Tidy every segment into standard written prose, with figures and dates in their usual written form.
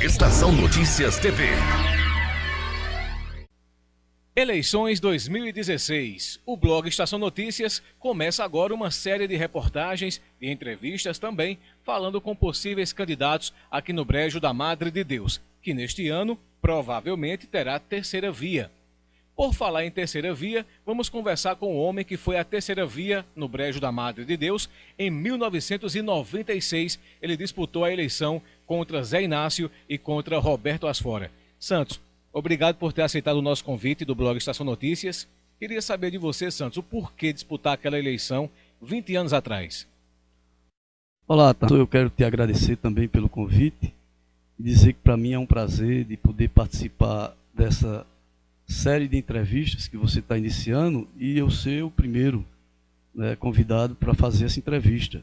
Estação Notícias TV. Eleições 2016. O blog Estação Notícias começa agora uma série de reportagens e entrevistas também, falando com possíveis candidatos aqui no Brejo da Madre de Deus, que neste ano provavelmente terá terceira via. Por falar em terceira via, vamos conversar com o homem que foi a terceira via no Brejo da Madre de Deus. Em 1996, ele disputou a eleição contra Zé Inácio e contra Roberto Asfora. Santos, obrigado por ter aceitado o nosso convite do blog Estação Notícias. Queria saber de você, Santos, o porquê disputar aquela eleição 20 anos atrás. Olá, Tato. Eu quero te agradecer também pelo convite e dizer que para mim é um prazer de poder participar dessa série de entrevistas que você está iniciando e eu ser o primeiro convidado para fazer essa entrevista.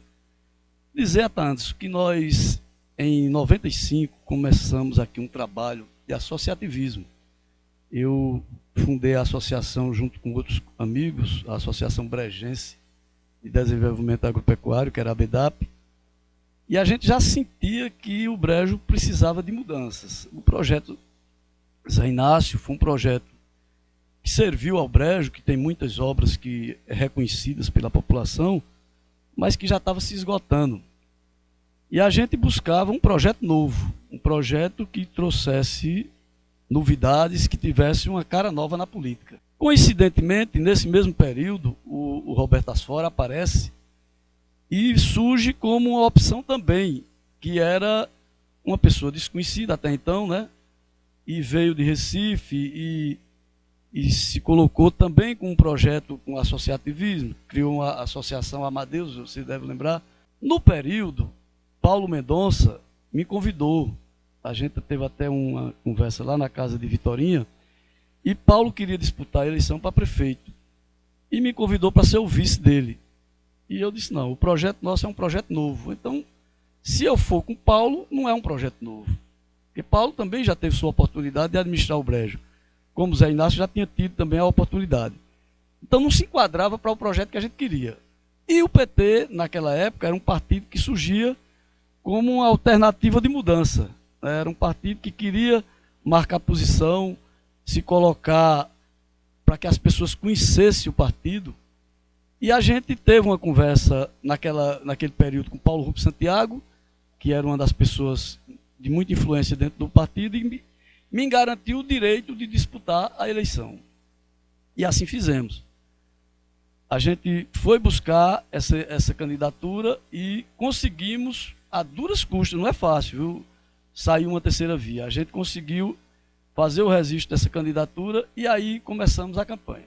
Dizer a Tantos que nós, em 95, começamos aqui um trabalho de associativismo. Eu fundei a associação junto com outros amigos, a Associação Brejense de Desenvolvimento Agropecuário, que era a BEDAP, e a gente já sentia que o Brejo precisava de mudanças. O projeto Zé Inácio foi um projeto que serviu ao Brejo, que tem muitas obras que reconhecidas pela população, mas que já estava se esgotando. E a gente buscava um projeto novo, um projeto que trouxesse novidades, que tivesse uma cara nova na política. Coincidentemente, nesse mesmo período, o Roberto Asfora aparece e surge como uma opção também, que era uma pessoa desconhecida até então, né? E veio de Recife e se colocou também com um projeto com associativismo, criou uma associação Amadeus, você deve lembrar. No período, Paulo Mendonça me convidou, a gente teve até uma conversa lá na casa de Vitorinha, e Paulo queria disputar a eleição para prefeito, e me convidou para ser o vice dele. E eu disse, não, o projeto nosso é um projeto novo, então, se eu for com Paulo, não é um projeto novo, porque Paulo também já teve sua oportunidade de administrar o Brejo, como Zé Inácio já tinha tido também a oportunidade. Então não se enquadrava para o projeto que a gente queria. E o PT, naquela época, era um partido que surgia como uma alternativa de mudança. Era um partido que queria marcar posição, se colocar para que as pessoas conhecessem o partido. E a gente teve uma conversa naquele período com Paulo Rubens Santiago, que era uma das pessoas de muita influência dentro do partido, e me garantiu o direito de disputar a eleição. E assim fizemos. A gente foi buscar essa candidatura e conseguimos, a duras custas, não é fácil, viu? Saiu uma terceira via. A gente conseguiu fazer o registro dessa candidatura e aí começamos a campanha.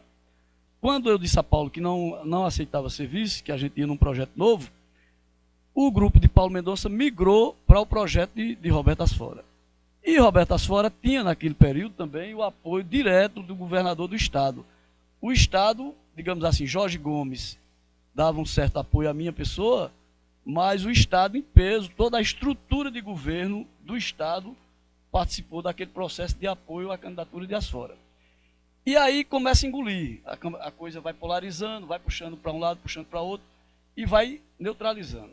Quando eu disse a Paulo que não aceitava ser vice, que a gente ia num projeto novo, o grupo de Paulo Mendonça migrou para o projeto de Roberto Asfora. E Roberto Asfora tinha naquele período também o apoio direto do governador do estado. O estado, digamos assim, Jorge Gomes dava um certo apoio à minha pessoa, mas o estado em peso, toda a estrutura de governo do estado participou daquele processo de apoio à candidatura de Asfora. E aí começa a engolir, a coisa vai polarizando, vai puxando para um lado, puxando para outro e vai neutralizando.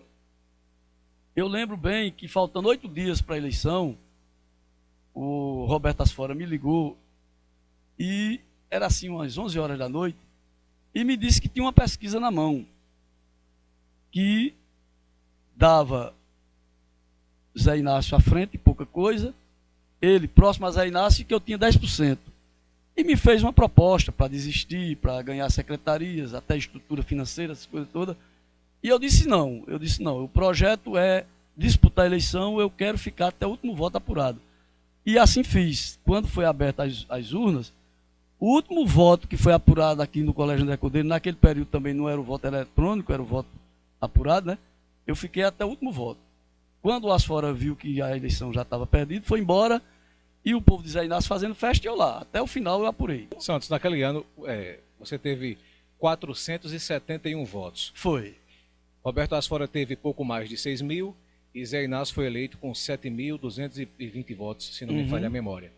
Eu lembro bem que faltando 8 dias para a eleição, o Roberto Asfora me ligou e era assim umas 11 horas da noite e me disse que tinha uma pesquisa na mão que dava Zé Inácio à frente, pouca coisa, ele próximo a Zé Inácio, que eu tinha 10%. E me fez uma proposta para desistir, para ganhar secretarias, até estrutura financeira, essas coisas todas. E eu disse não, o projeto é disputar a eleição, eu quero ficar até o último voto apurado. E assim fiz. Quando foi aberta as urnas, o último voto que foi apurado aqui no Colégio André Cordeiro, naquele período também não era o voto eletrônico, era o voto apurado, né? Eu fiquei até o último voto. Quando o Asfora viu que a eleição já estava perdida, foi embora e o povo de Zé Inácio fazendo festa e eu lá. Até o final eu apurei. Santos, naquele ano você teve 471 votos. Foi. Roberto Asfora teve pouco mais de 6 mil e Zé Inácio foi eleito com 7.220 votos, se não me falha a memória.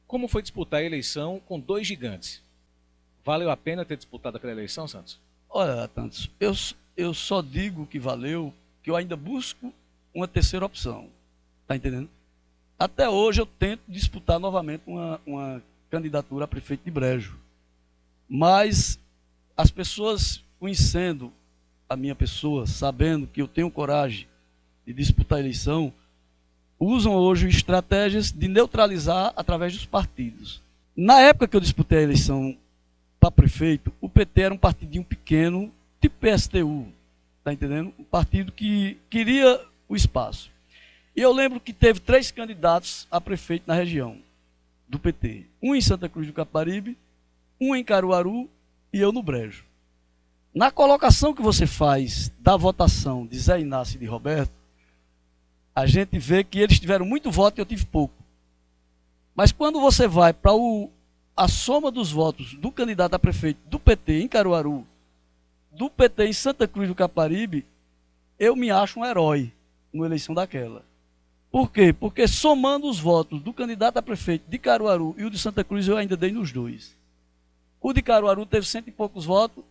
Como foi disputar a eleição com dois gigantes? Valeu a pena ter disputado aquela eleição, Santos? Olha, Tantos, eu só digo que valeu, que eu ainda busco uma terceira opção. Tá entendendo? até hoje eu tento disputar novamente uma candidatura a prefeito de Brejo. Mas as pessoas conhecendo a minha pessoa, sabendo que eu tenho coragem de disputar a eleição, usam hoje estratégias de neutralizar através dos partidos. Na época que eu disputei a eleição para prefeito, o PT era um partidinho pequeno, tipo PSTU, tá entendendo? Um partido que queria o espaço. E eu lembro que teve 3 candidatos a prefeito na região do PT. Um em Santa Cruz do Capibaribe, um em Caruaru e eu no Brejo. Na colocação que você faz da votação de Zé Inácio e de Roberto, a gente vê que eles tiveram muito voto e eu tive pouco. Mas quando você vai para a soma dos votos do candidato a prefeito do PT em Caruaru, do PT em Santa Cruz do Capibaribe, eu me acho um herói numa eleição daquela. Por quê? Porque somando os votos do candidato a prefeito de Caruaru e o de Santa Cruz, eu ainda dei nos dois. O de Caruaru teve 100 e poucos votos,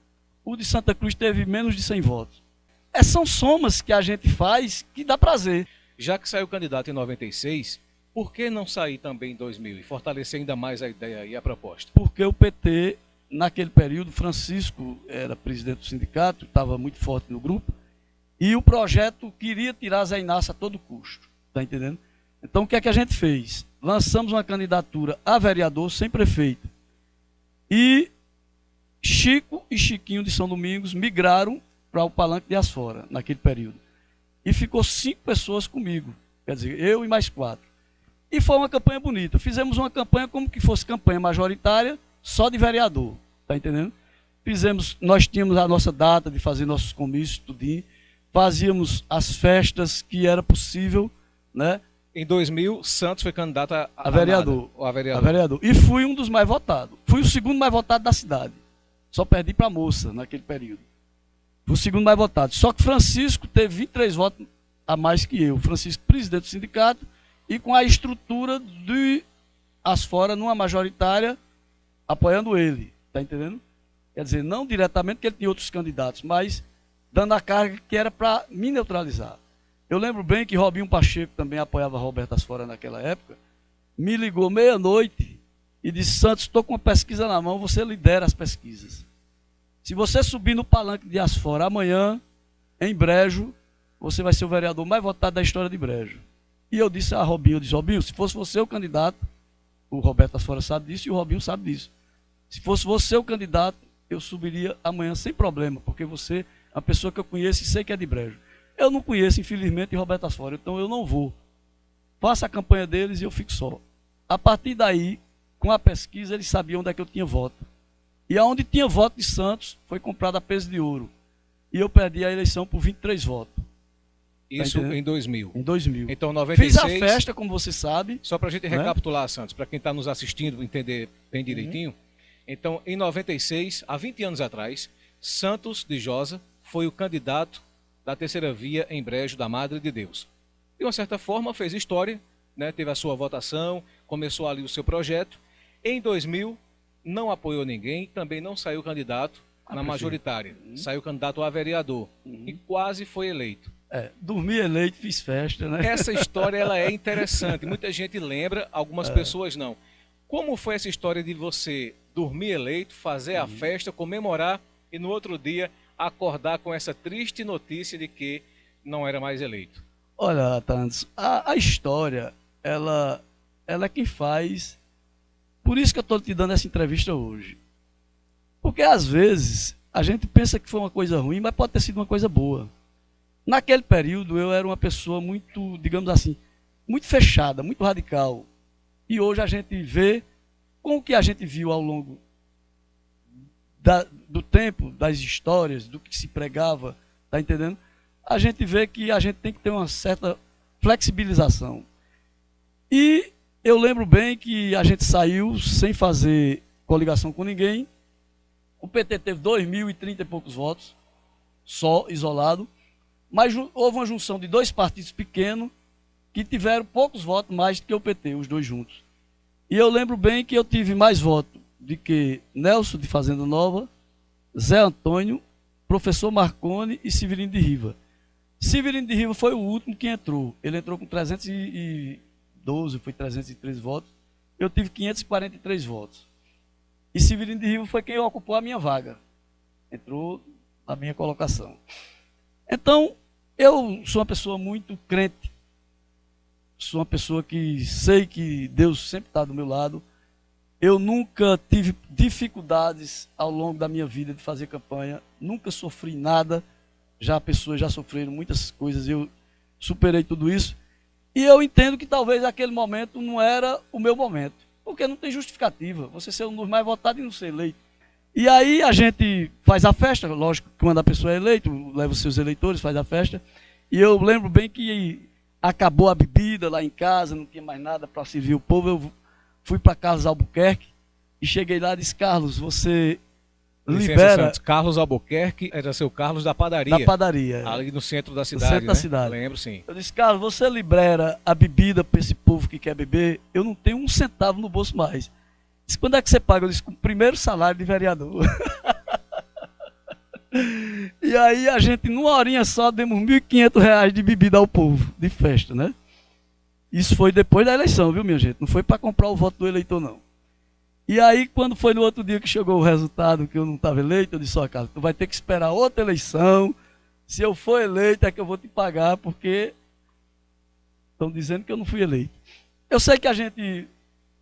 o de Santa Cruz teve menos de 100 votos. Essas são somas que a gente faz que dá prazer. Já que saiu candidato em 96, por que não sair também em 2000 e fortalecer ainda mais a ideia e a proposta? Porque o PT, naquele período, Francisco era presidente do sindicato, estava muito forte no grupo, e o projeto queria tirar Zé Inácio a todo custo, tá entendendo? Então o que é que a gente fez? Lançamos uma candidatura a vereador sem prefeito. E Chico e Chiquinho de São Domingos migraram para o Palanque de Asfora, naquele período. E ficou 5 pessoas comigo, quer dizer, eu e mais 4. E foi uma campanha bonita. Fizemos uma campanha como que fosse campanha majoritária, só de vereador, tá entendendo? Nós tínhamos a nossa data de fazer nossos comícios, tudinho. Fazíamos as festas que era possível, né? Em 2000, Santos foi candidato a vereador. A vereador. E fui um dos mais votados. Fui o segundo mais votado da cidade. Só perdi para a moça naquele período. Fui o segundo mais votado. Só que Francisco teve 23 votos a mais que eu. Francisco, presidente do sindicato, e com a estrutura de Asfora numa majoritária, apoiando ele. Tá entendendo? Quer dizer, não diretamente, porque ele tinha outros candidatos, mas dando a carga que era para me neutralizar. Eu lembro bem que Robinho Pacheco também apoiava Roberto Asfora naquela época, me ligou meia-noite e disse: Santos, estou com uma pesquisa na mão, você lidera as pesquisas. Se você subir no Palanque de Asfora amanhã, em Brejo, você vai ser o vereador mais votado da história de Brejo. E eu disse a Robinho, Robinho, se fosse você o candidato, o Roberto Asfora sabe disso e o Robinho sabe disso. Se fosse você o candidato, eu subiria amanhã sem problema, porque você é uma pessoa que eu conheço e sei que é de Brejo. Eu não conheço, infelizmente, Roberto Asfora, então eu não vou. Faça a campanha deles e eu fico só. A partir daí, com a pesquisa, eles sabiam onde é que eu tinha voto. E aonde tinha voto de Santos, foi comprado a peso de ouro. E eu perdi a eleição por 23 votos. Isso em 2000. Em 2000. Então, 96... Fiz a festa, como você sabe. Só para a gente recapitular, Santos, para quem está nos assistindo entender bem direitinho. Então, em 96, há 20 anos atrás, Santos de Josa foi o candidato da terceira via em Brejo da Madre de Deus. De uma certa forma, fez história, né? Teve a sua votação, começou ali o seu projeto. Em 2000, não apoiou ninguém, também não saiu candidato na majoritária. Saiu candidato a vereador e quase foi eleito. Dormi eleito, fiz festa, né? Essa história ela é interessante. Muita gente lembra, algumas pessoas não. Como foi essa história de você dormir eleito, fazer a festa, comemorar e no outro dia acordar com essa triste notícia de que não era mais eleito? Olha, Tantos, a história, ela é quem faz. Por isso que eu estou te dando essa entrevista hoje. Porque às vezes a gente pensa que foi uma coisa ruim, mas pode ter sido uma coisa boa. Naquele período eu era uma pessoa muito, digamos assim, muito fechada, muito radical. E hoje a gente vê, com o que a gente viu ao longo do tempo, das histórias, do que se pregava, tá entendendo? A gente vê que a gente tem que ter uma certa flexibilização. E eu lembro bem que a gente saiu sem fazer coligação com ninguém. O PT teve 2.030 e poucos votos, só, isolado. Mas houve uma junção de 2 partidos pequenos que tiveram poucos votos mais do que o PT, os dois juntos. E eu lembro bem que eu tive mais votos do que Nelson de Fazenda Nova, Zé Antônio, professor Marconi e Severino de Riva. Severino de Riva foi o último que entrou. Ele entrou com 310 12, foi 313 votos. Eu tive 543 votos. E Severino de Riva foi quem ocupou a minha vaga. Entrou na minha colocação. Então, eu sou uma pessoa muito crente. Sou uma pessoa que sei que Deus sempre está do meu lado. Eu nunca tive dificuldades ao longo da minha vida de fazer campanha. Nunca sofri nada. Já pessoas já sofreram muitas coisas. Eu superei tudo isso. E eu entendo que talvez aquele momento não era o meu momento. Porque não tem justificativa. Você ser um dos mais votados e não ser eleito. E aí a gente faz a festa. Lógico que quando a pessoa é eleita, leva os seus eleitores, faz a festa. E eu lembro bem que acabou a bebida lá em casa, não tinha mais nada para servir o povo. Eu fui para Carlos Albuquerque e cheguei lá e disse: Carlos, você libera... Santos, Carlos Albuquerque era seu Carlos da padaria. Da padaria. Ali no centro da cidade, No centro né? da cidade. Lembro, sim. Eu disse: Carlos, você libera a bebida para esse povo que quer beber? Eu não tenho um centavo no bolso mais. Disse: quando é que você paga? Eu disse: com o primeiro salário de vereador. E aí a gente, numa horinha só, demos R$1.500 de bebida ao povo, de festa, né? Isso foi depois da eleição, viu, minha gente? Não foi para comprar o voto do eleitor, não. E aí, quando foi no outro dia que chegou o resultado, que eu não estava eleito, eu disse: ó, Carlos, tu vai ter que esperar outra eleição. Se eu for eleito, é que eu vou te pagar, porque estão dizendo que eu não fui eleito. Eu sei que a gente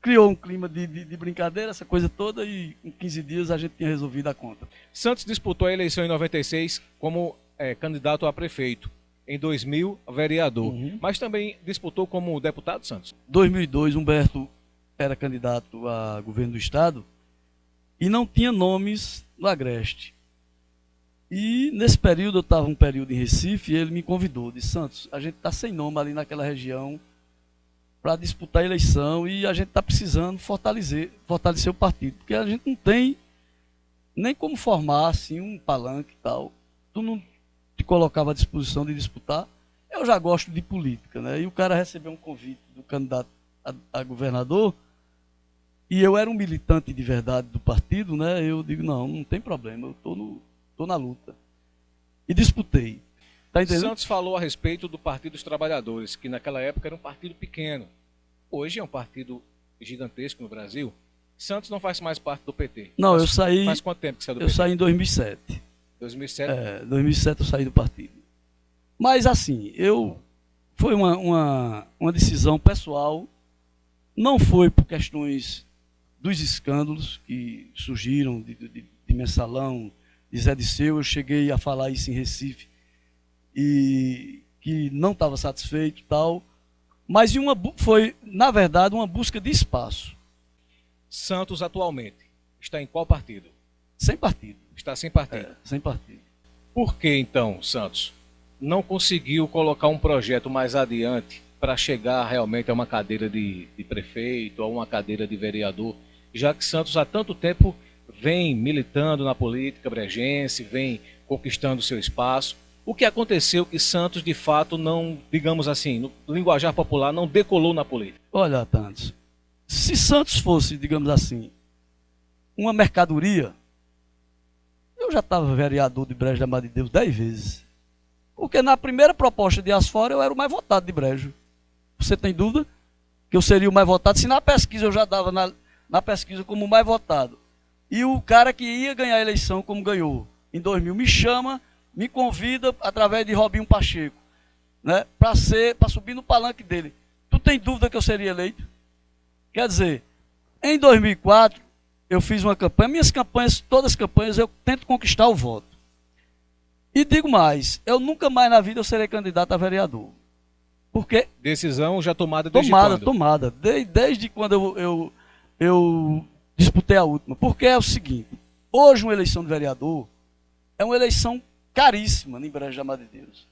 criou um clima de brincadeira, essa coisa toda, e em 15 dias a gente tinha resolvido a conta. Santos disputou a eleição em 96 como candidato a prefeito. Em 2000, vereador. Mas também disputou como deputado, Santos? Em 2002, Humberto era candidato a governo do estado e não tinha nomes no Agreste. E nesse período, eu estava um período em Recife, e ele me convidou, disse: Santos, a gente está sem nome ali naquela região para disputar a eleição e a gente está precisando fortalecer o partido, porque a gente não tem nem como formar assim um palanque e tal. Tu não te colocava à disposição de disputar. Eu já gosto de política, né? E o cara recebeu um convite do candidato a governador e eu era um militante de verdade do partido, né? Eu digo: não tem problema, eu tô na luta. E disputei. Tá entendendo? Santos falou a respeito do Partido dos Trabalhadores, que naquela época era um partido pequeno. Hoje é um partido gigantesco no Brasil. Santos não faz mais parte do PT. Não, eu saí... Faz quanto tempo que você é do PT? PT? Eu saí em 2007. 2007? 2007 eu saí do partido. Mas assim, foi uma decisão pessoal. Não foi por questões dos escândalos que surgiram de Mensalão, de Zé Disseu. Eu cheguei a falar isso em Recife, e que não estava satisfeito e tal, mas foi, na verdade, uma busca de espaço. Santos atualmente está em qual partido? Sem partido. Está sem partido. Sem partido. Por que então, Santos, não conseguiu colocar um projeto mais adiante para chegar realmente a uma cadeira de prefeito, a uma cadeira de vereador, já que Santos há tanto tempo vem militando na política brejense, vem conquistando seu espaço? O que aconteceu que Santos, de fato, não, digamos assim, no linguajar popular, não decolou na política? Olha, Tantos, se Santos fosse, digamos assim, uma mercadoria, eu já estava vereador de Brejo da Madre de Deus 10 vezes. Porque na primeira proposta de Asfora eu era o mais votado de Brejo. Você tem dúvida que eu seria o mais votado? Se na pesquisa eu já dava na pesquisa como o mais votado. E o cara que ia ganhar a eleição como ganhou em 2000 me chama, me convida através de Robinho Pacheco, né, para subir no palanque dele. Tu tem dúvida que eu seria eleito? Quer dizer, em 2004 eu fiz uma campanha, minhas campanhas, todas as campanhas eu tento conquistar o voto. E digo mais, eu nunca mais na vida eu serei candidato a vereador. Porque decisão já tomada desde quando? Tomada. Desde quando eu disputei a última. Porque é o seguinte, hoje uma eleição de vereador é uma eleição caríssima em Brejo da Madre de Deus.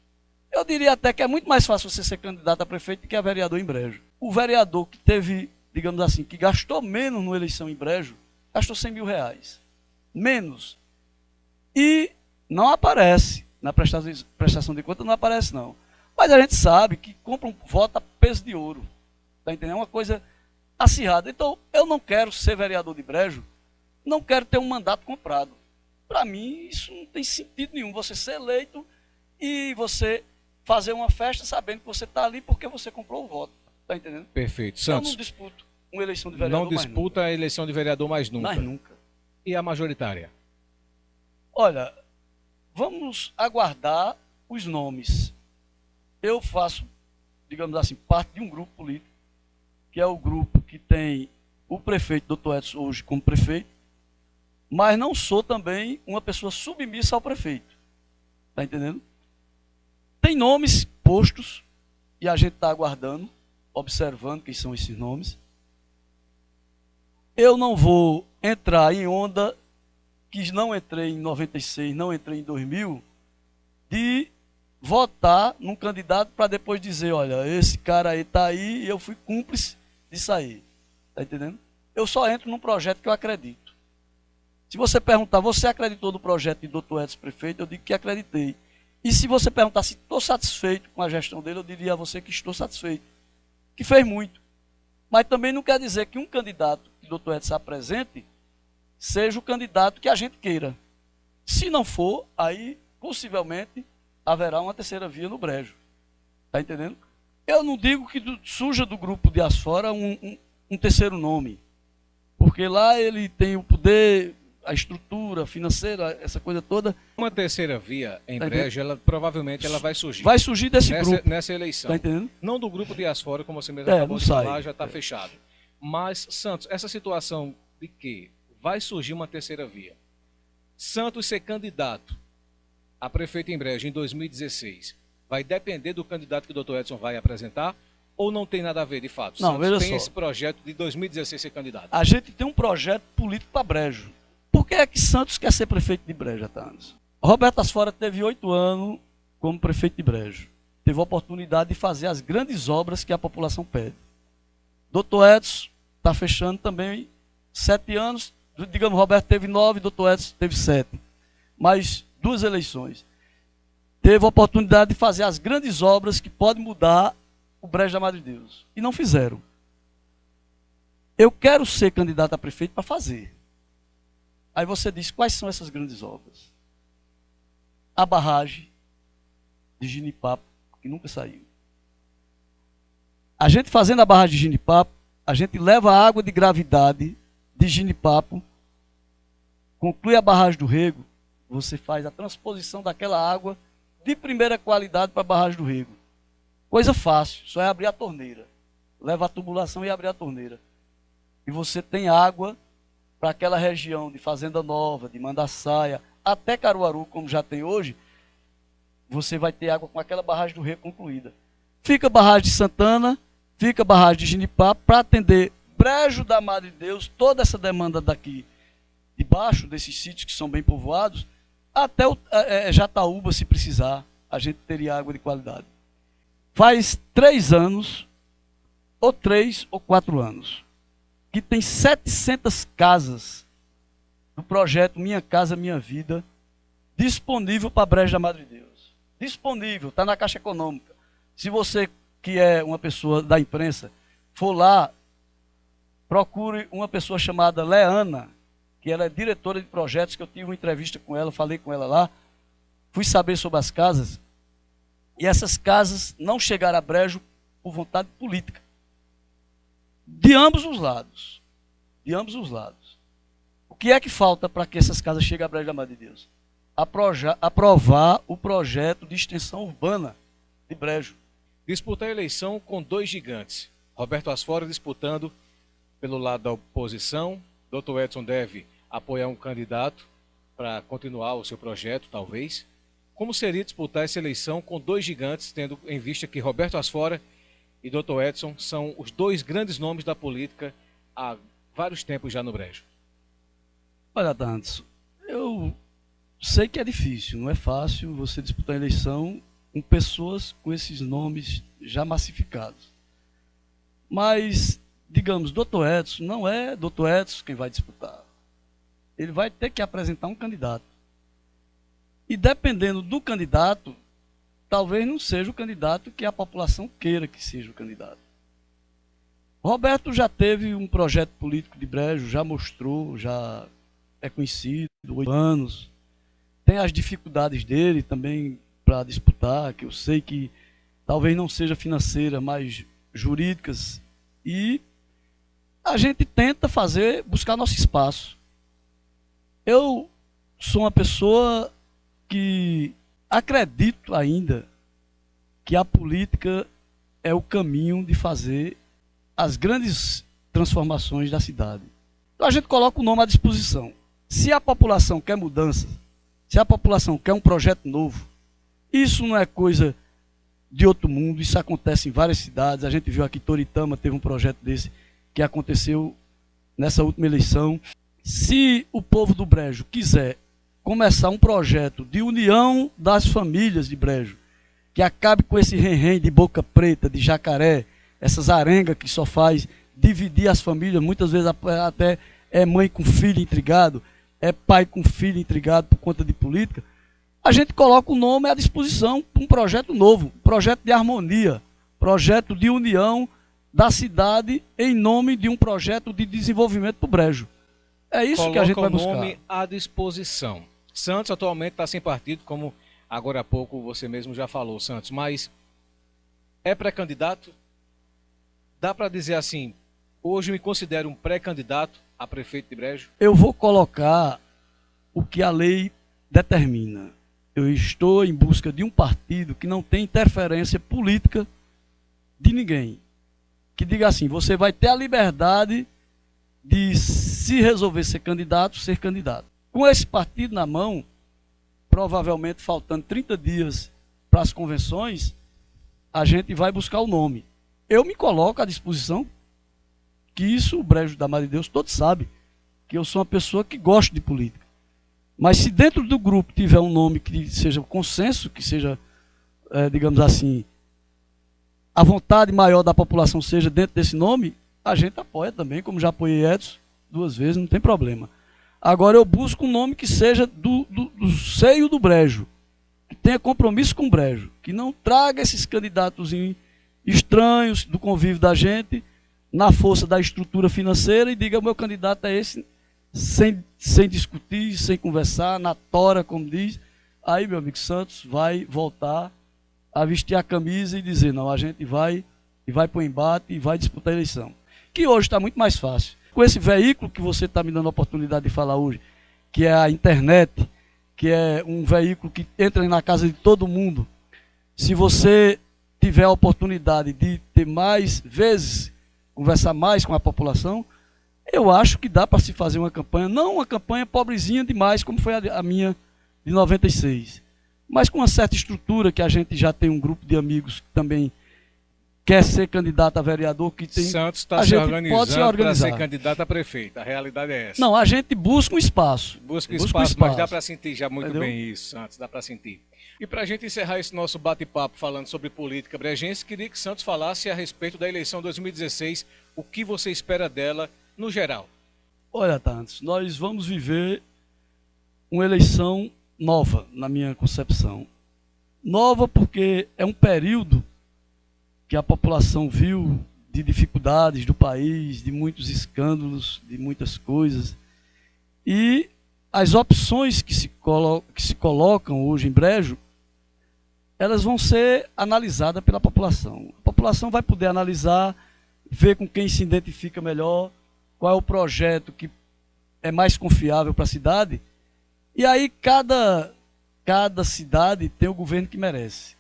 Eu diria até que é muito mais fácil você ser candidato a prefeito do que a vereador em Brejo. O vereador que teve, digamos assim, que gastou menos numa eleição em Brejo, gastou R$100 mil. Menos. E não aparece. Na prestação de contas não aparece, não. Mas a gente sabe que compra um voto a peso de ouro. Está entendendo? É uma coisa acirrada. Então, eu não quero ser vereador de Brejo, não quero ter um mandato comprado. Para mim, isso não tem sentido nenhum. Você ser eleito e você fazer uma festa sabendo que você está ali porque você comprou o voto. Tá entendendo? Perfeito. Eu Santos, não disputo uma eleição de vereador não disputa a eleição de vereador mais nunca. mais nunca. E a majoritária? Olha, vamos aguardar os nomes. Eu faço, digamos assim, parte de um grupo político, que é o grupo que tem o prefeito, doutor Edson, hoje como prefeito, mas não sou também uma pessoa submissa ao prefeito. Está entendendo? Tem nomes postos e a gente está aguardando, observando quem são esses nomes. Eu não vou entrar em onda que não entrei em 96, não entrei em 2000, de votar num candidato para depois dizer, olha, esse cara aí está aí e eu fui cúmplice disso aí. Está entendendo? Eu só entro num projeto que eu acredito. Se você perguntar, você acreditou no projeto de Dr. Edson prefeito? Eu digo que acreditei. E se você perguntar se estou satisfeito com a gestão dele, eu diria a você que estou satisfeito. Que fez muito. Mas também não quer dizer que um candidato que o Dr. Edson apresente seja o candidato que a gente queira. Se não for, aí possivelmente haverá uma terceira via no Brejo. Está entendendo? Eu não digo que surja do grupo de Asfora um terceiro nome. Porque lá ele tem o poder, a estrutura financeira, essa coisa toda. Uma terceira via em Brejo, provavelmente ela vai surgir. Vai surgir desse grupo. Nessa eleição. Tá entendendo? Não do grupo de Asfora, como você mesmo acabou de falar, já está É. fechado. Mas, Santos, essa situação de que vai surgir uma terceira via. Santos ser candidato a prefeito em Brejo em 2016 vai depender do candidato que o Dr. Edson vai apresentar ou não tem nada a ver, de fato? Não, Santos veja tem só. esse projeto de 2016 ser candidato. A gente tem um projeto político para Brejo. Por que é que Santos quer ser prefeito de Brejo, Atanas? Roberto Asfora teve 8 anos como prefeito de Brejo. Teve a oportunidade de fazer as grandes obras que a população pede. Dr. Edson está fechando também 7 anos. Digamos, Roberto teve 9, Dr. Edson teve 7. Mais 2 eleições. Teve a oportunidade de fazer as grandes obras que podem mudar o Brejo da Madre Deus. E não fizeram. Eu quero ser candidato a prefeito para fazer. Aí você diz, quais são essas grandes obras? A barragem de Ginipapo, que nunca saiu. A gente fazendo a barragem de Ginipapo, a gente leva a água de gravidade de Ginipapo, conclui a barragem do Rego, você faz a transposição daquela água de primeira qualidade para a barragem do Rego. Coisa fácil, só é abrir a torneira. Leva a tubulação e abrir a torneira. E você tem água para aquela região de Fazenda Nova, de Mandaçaia, até Caruaru, como já tem hoje, você vai ter água com aquela barragem do Rego concluída. Fica a barragem de Santana, fica a barragem de Ginipapo, para atender Brejo da Madre de Deus, toda essa demanda daqui, debaixo desses sítios que são bem povoados, até o Jataúba, se precisar, a gente teria água de qualidade. Faz 3 anos, ou 3 ou 4 anos, que tem 700 casas do projeto Minha Casa Minha Vida disponível para Brejo da Madre de Deus. Disponível, está na Caixa Econômica. Se você, que é uma pessoa da imprensa, for lá, procure uma pessoa chamada Leana, que ela é diretora de projetos, que eu tive uma entrevista com ela, falei com ela lá, fui saber sobre as casas, e essas casas não chegaram a Brejo por vontade política. De ambos os lados. De ambos os lados. O que é que falta para que essas casas cheguem a Brejo da Madre de Deus? Aprovar o projeto de extensão urbana de Brejo. Disputar a eleição com 2 gigantes. Roberto Asfora disputando pelo lado da oposição. Dr. Edson deve apoiar um candidato para continuar o seu projeto, talvez. Como seria disputar essa eleição com 2 gigantes, tendo em vista que Roberto Asfora e Dr. Edson são os 2 grandes nomes da política há vários tempos já no Brejo? Olha, Dantes, eu sei que é difícil, não é fácil você disputar a eleição com pessoas com esses nomes já massificados. Mas, digamos, Dr. Edson não é Dr. Edson quem vai disputar. Ele vai ter que apresentar um candidato. E dependendo do candidato, talvez não seja o candidato que a população queira que seja o candidato. Roberto já teve um projeto político de Brejo, já mostrou, já é conhecido, 8 anos. Tem as dificuldades dele também para disputar, que eu sei que talvez não seja financeira, mas jurídicas, e a gente tenta buscar nosso espaço. Eu sou uma pessoa que acredito ainda que a política é o caminho de fazer as grandes transformações da cidade. Então a gente coloca o nome à disposição. Se a população quer mudança, se a população quer um projeto novo, isso não é coisa de outro mundo, isso acontece em várias cidades. A gente viu aqui Toritama teve um projeto desse que aconteceu nessa última eleição. Se o povo do Brejo quiser começar um projeto de união das famílias de Brejo, que acabe com esse renhem de Boca Preta, de Jacaré, essas arengas que só faz dividir as famílias, muitas vezes até é mãe com filho intrigado, é pai com filho intrigado por conta de política, a gente coloca o nome à disposição para um projeto novo, projeto de harmonia, projeto de união da cidade em nome de um projeto de desenvolvimento do Brejo. É isso que a gente vai buscar. Coloca o nome à disposição. Santos atualmente está sem partido, como agora há pouco você mesmo já falou, Santos, mas é pré-candidato? Dá para dizer assim, hoje eu me considero um pré-candidato a prefeito de Brejo? Eu vou colocar o que a lei determina. Eu estou em busca de um partido que não tem interferência política de ninguém. Que diga assim, você vai ter a liberdade de, se resolver ser candidato, ser candidato. Com esse partido na mão, provavelmente faltando 30 dias para as convenções, a gente vai buscar o nome. Eu me coloco à disposição, que isso o Brejo da Madre de Deus todos sabem, que eu sou uma pessoa que gosta de política. Mas se dentro do grupo tiver um nome que seja consenso, que seja, digamos assim, a vontade maior da população seja dentro desse nome, a gente apoia também, como já apoiei Edson 2 vezes, não tem problema. Agora eu busco um nome que seja do seio do Brejo, que tenha compromisso com o Brejo, que não traga esses candidatos estranhos do convívio da gente, na força da estrutura financeira, e diga, o meu candidato é esse, sem discutir, sem conversar, na tora, como diz. Aí, meu amigo Santos vai voltar a vestir a camisa e dizer, não, a gente vai para o embate e vai disputar a eleição. Que hoje está muito mais fácil. Com esse veículo que você está me dando a oportunidade de falar hoje, que é a internet, que é um veículo que entra na casa de todo mundo, se você tiver a oportunidade de ter mais vezes, conversar mais com a população, eu acho que dá para se fazer uma campanha, não uma campanha pobrezinha demais, como foi a minha de 96, mas com uma certa estrutura, que a gente já tem um grupo de amigos que também quer ser candidato a vereador, que tem... Santos está se organizando para ser candidato a prefeito, a realidade é essa. Não, a gente busca um espaço. Busca espaço, mas dá para sentir já muito bem isso, Santos, dá para sentir. E para a gente encerrar esse nosso bate-papo falando sobre política brejense, queria que Santos falasse a respeito da eleição 2016, o que você espera dela no geral. Olha, Tantos, nós vamos viver uma eleição nova, na minha concepção. Nova porque é um período que a população viu de dificuldades do país, de muitos escândalos, de muitas coisas. E as opções que se colocam hoje em Brejo, elas vão ser analisadas pela população. A população vai poder analisar, ver com quem se identifica melhor, qual é o projeto que é mais confiável para a cidade. E aí cada cidade tem o governo que merece.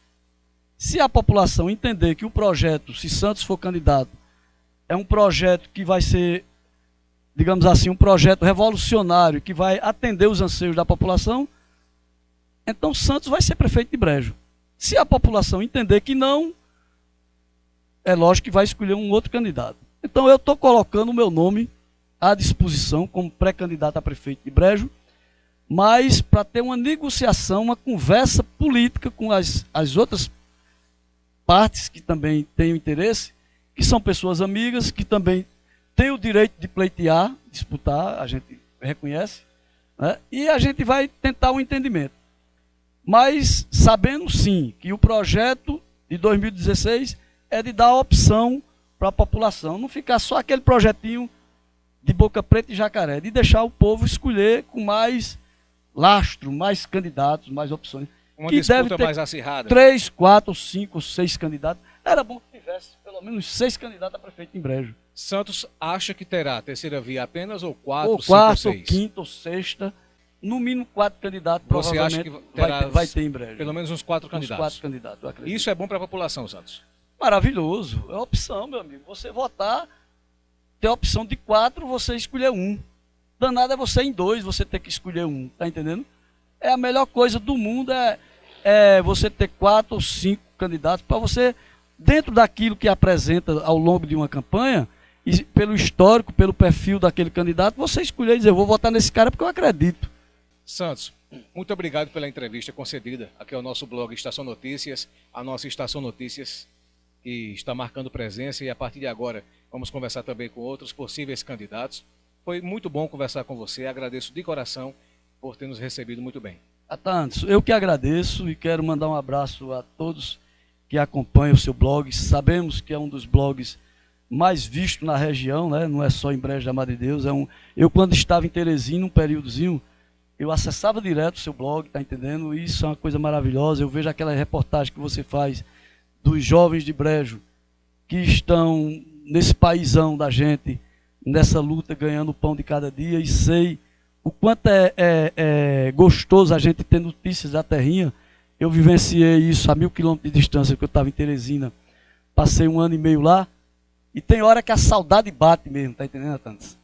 Se a população entender que o projeto, se Santos for candidato, é um projeto que vai ser, digamos assim, um projeto revolucionário, que vai atender os anseios da população, então Santos vai ser prefeito de Brejo. Se a população entender que não, é lógico que vai escolher um outro candidato. Então eu estou colocando o meu nome à disposição como pré-candidato a prefeito de Brejo, mas para ter uma negociação, uma conversa política com as outras partes que também têm o interesse, que são pessoas amigas, que também têm o direito de pleitear, disputar, a gente reconhece, né? E a gente vai tentar um entendimento. Mas sabendo sim que o projeto de 2016 é de dar opção para a população, não ficar só aquele projetinho de Boca Preta e Jacaré, de deixar o povo escolher com mais lastro, mais candidatos, mais opções. Uma disputa mais acirrada. 3, 4, 5, 6 candidatos. Era bom que tivesse tivesse pelo menos 6 candidatos a prefeito em Brejo. Santos acha que terá terceira via apenas ou 4, Ou 5 ou quarta, ou 6? quinta, ou sexta. No mínimo 4 candidatos, Você acha provavelmente que terá vai ter em Brejo. pelo menos uns 4 Uns candidatos? 4 candidatos, eu acredito. Isso é bom para a população, Santos. Maravilhoso. É opção, meu amigo. Você votar, ter a opção de 4, você escolher um. Danado é você em 2, você ter que escolher um. Tá entendendo? É a melhor coisa do mundo é você ter 4 ou 5 candidatos para você, dentro daquilo que apresenta ao longo de uma campanha, e pelo histórico, pelo perfil daquele candidato, você escolher e dizer, eu vou votar nesse cara porque eu acredito. Santos, muito obrigado pela entrevista concedida aqui ao nosso blog Estação Notícias, a nossa Estação Notícias, que está marcando presença, e a partir de agora vamos conversar também com outros possíveis candidatos. Foi muito bom conversar com você, agradeço de coração por ter nos recebido muito bem. Atantos, eu que agradeço e quero mandar um abraço a todos que acompanham o seu blog. Sabemos que é um dos blogs mais vistos na região, né? Não é só em Brejo da Madre de Deus. Eu, quando estava em Teresina, um períodozinho, eu acessava direto o seu blog, tá entendendo? Isso é uma coisa maravilhosa. Eu vejo aquela reportagem que você faz dos jovens de Brejo que estão nesse paizão da gente, nessa luta, ganhando o pão de cada dia, e sei o quanto é gostoso a gente ter notícias da terrinha. Eu vivenciei isso a 1.000 quilômetros de distância, porque eu estava em Teresina, passei 1 ano e meio lá, e tem hora que a saudade bate mesmo, tá entendendo, Tantos?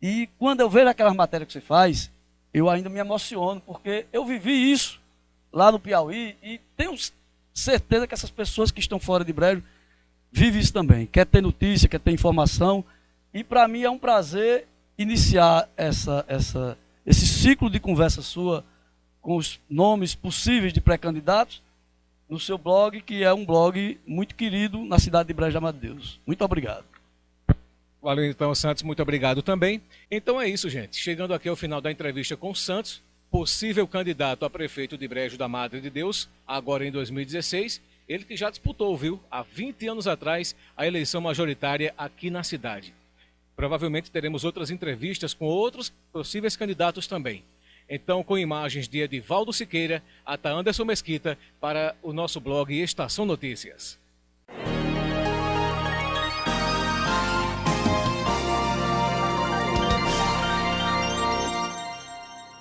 E quando eu vejo aquelas matérias que você faz, eu ainda me emociono, porque eu vivi isso lá no Piauí, e tenho certeza que essas pessoas que estão fora de Brejo vivem isso também, quer ter notícia, quer ter informação, e para mim é um prazer iniciar esse ciclo de conversa sua com os nomes possíveis de pré-candidatos no seu blog, que é um blog muito querido na cidade de Brejo da Madre de Deus. Muito obrigado. Valeu então, Santos, muito obrigado também. Então é isso, gente. Chegando aqui ao final da entrevista com o Santos, possível candidato a prefeito de Brejo da Madre de Deus, agora em 2016, ele que já disputou, viu, há 20 anos atrás, a eleição majoritária aqui na cidade. Provavelmente teremos outras entrevistas com outros possíveis candidatos também. Então, com imagens de Edivaldo Siqueira, até Anderson Mesquita, para o nosso blog Estação Notícias.